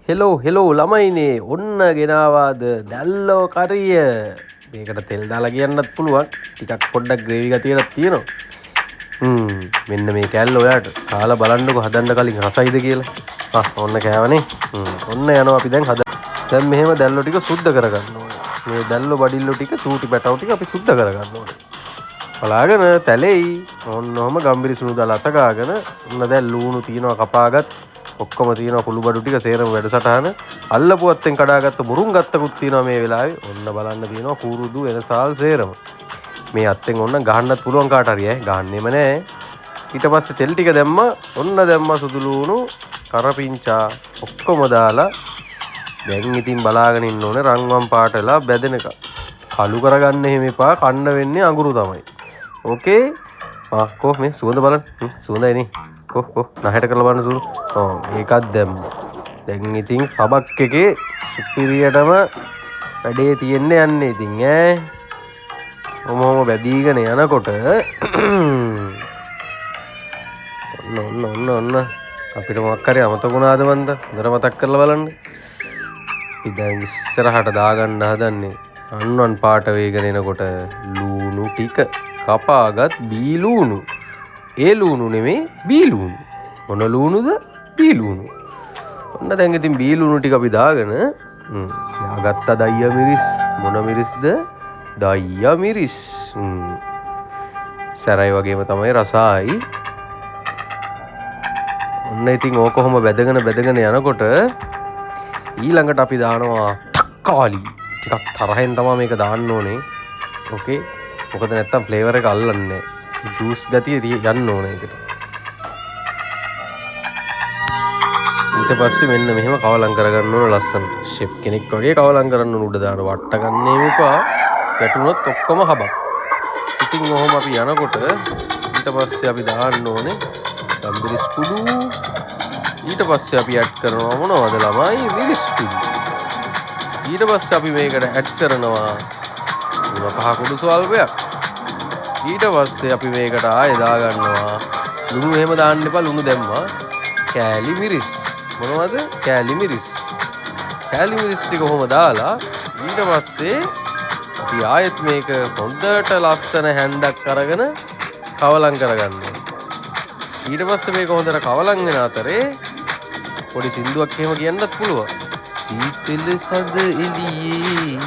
hello ළමයිනේ ඔන්න ගෙනාවාද දැල්ලෝ කරිය මේකට තෙල් දාලා කියන්නත් පුළුවන් ටිකක් පොඩ්ඩක් ග්‍රේවි ගතියක් තියෙනවා මෙන්න මේ කෑල්ල ඔයාට කාලා බලන්නකො හදන්න කලින් රසයිද කියලා ඔන්න කෑවනේ ඔන්න යනවා අපි දැන් මෙහෙම දැල්ලෝ ටික සුද්ධ කරගන්න ඕනේ මේ දැල්ලෝ බඩිල්ලෝ ටික චූටි පැටව ටික අපි සුද්ධ කරගන්න ඕනේ බලාගෙන තැලෙයි ඔන්නෝම ගම්බිරි සුණු දාලා අත ගාගෙන ඔන්න දැන් ලූණු තියනවා කපාගත් ඔක්කොම තියෙනවා කුළු බඩු ටික සේරම වැඩසටහන අල්ලපුවත්තෙන් කඩාගත්ත මුරුන් ගත්තකුත් තියෙනවා මේ වෙලාවේ ඔන්න බලන්න තියෙනවා කුරුදු එනසාල් සේරම මේ අත්තෙන් ඔන්න ගහන්නත් පුළුවන් කාට හරි ගහන්නෙම නෑ ඊට පස්සේ තෙල් ටික දැම්මා ඔන්න දැම්මා සුදු ලූණු කරපිංචා ඔක්කොම දාලා දැන් ඉතින් බලාගෙන ඉන්න ඕනේ රන්වන් පාටලා බැදෙනක කළු කරගන්න එහෙම එපා කන්න වෙන්නේ අඟුරු තමයි ඕකේ කො මේ සුවඳ බලන්න සුවඳයි නේ කො නහයට කරලා බලන්න සුළු ඒකත් දැම්මා දැන් ඉතින් සබක් එකේ සුපිරියටම වැඩේ තියෙන්නේ යන්නේ ඉතින් ඔහොම බැදීගෙන යනකොට ඔන්න අපිට මොකක් හරි අමතක වුණාද මන්ද හොඳට මතක් කරලා බලන්න අපි දැන් ඉස්සරහට දාගන්න හදන්නේ රන්වන් පාට වේගෙන එනකොට ලූණු ටික කපාගත් බී ලූණු ඒ ලූණු නෙමේ බී ලූණු මොන ලූණුද බී ලූණු ඔන්න දැන් ඉතින් බී ලූණු ටික අපි දාගෙන යාගත්ත දයියා මිරිස් මොන මිරිස්ද දයියා මිරිස් සැරයි වගේම තමයි රසයි ඔන්න ඉතින් ඕක කොහොම බැදගෙන යනකොට ඊළඟට අපි දානවා තක්කාලි ටිකක් තරහෙන් තමයි මේක දාන්න ඕනේ ඕකේ මොකද නැත්තම් ෆ්ලේවර් එක අල්ලන්නේ ජූස් ගතිය යන්න ඕනේ ඒකට ඊට පස්සේ මෙන්න මෙහෙම කවලම් කරගන්න ඕන ලස්සනට ෂෙෆ් කෙනෙක් වගේ කවලම් කරන්න ඕන උඩ දාන වට ගන්න එපා වැටුනොත් ඔක්කොම හබක් ඉතින් ඔහොම අපි යනකොට ඊට පස්සේ අපි දාන්න ඕනේ ගම්බිරිස් කුඩු ඊට පස්සේ අපි ඇඩ් කරනවා මොනවද ළමයි මිරිස් කුඩු ඊට පස්සේ අපි මේකට ඇඩ් කරනවා ලුණු පහ කුඩු ස්වල්පයක් ඊට පස්සේ අපි මේකට ආයෙ දාගන්නවා ලුණු එහෙම දාන්න එපා ලුණු දැම්මා කෑලි මිරිස් මොනවද කෑලි මිරිස් ටික කොහොම දාලා ඊට පස්සේ අපි ආයෙත් මේක හොඳට ලස්සන හැන්දක් අරගෙන කවලම් කරගන්නවා ඊට පස්සේ මේක හොඳට කවලම් වෙන අතරේ පොඩි සින්දුවක් එහෙම කියන්නත් පුළුවන් සීතල සඳ එළියේ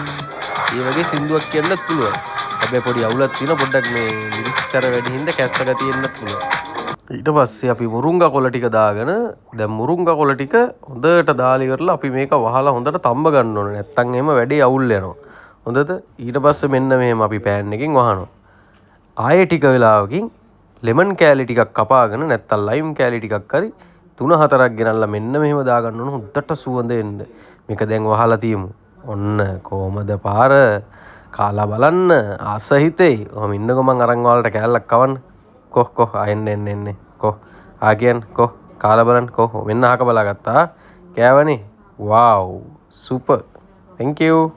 ඒ වගේ සින්දුවක් කියන්නත් පුළුවන් හැබැයි පොඩි අවුලක් තියෙන පොඩ්ඩක් මේ මිරිස්සර වැඩි හින්දා කැස්ස ගතියෙන්නත් පුළුවන් ඊට පස්සේ අපි මුරුංගා කොළ ටික දාගෙන දැන් මුරුංගා කොළ ටික හොඳට දාලි කරලා අපි මේක වහලා හොඳට තම්බ ගන්න ඕනේ නැත්තම් එහෙම වැඩේ අවුල් වෙනවා හොඳද ඊට පස්සේ මෙන්න මෙහෙම අපි පෑන් එකකින් වහනවා ආයෙ ටික වෙලාවකින් ලෙමන් කෑලි ටිකක් කපාගෙන නැත්තම් ලයිම් කෑලි ටිකක් හරි 3-4ක් ගෙනල්ලා මෙන්න මෙහෙම දාගන්න ඕන හොඳට සුවඳ එන්න මේක දැන් වහලා තියමු ඔන්න කොහමද පාර කාලා බලන්න ආස හිතේ ඔහම ඉන්නකො මං අරන් ඔයාලට කෑල්ලක් කවන්න කො එන්න කො ආගියන් කො කාලා බලන්න කො මෙන්න අහක බලාගත්තා කෑවනේ wow super thank you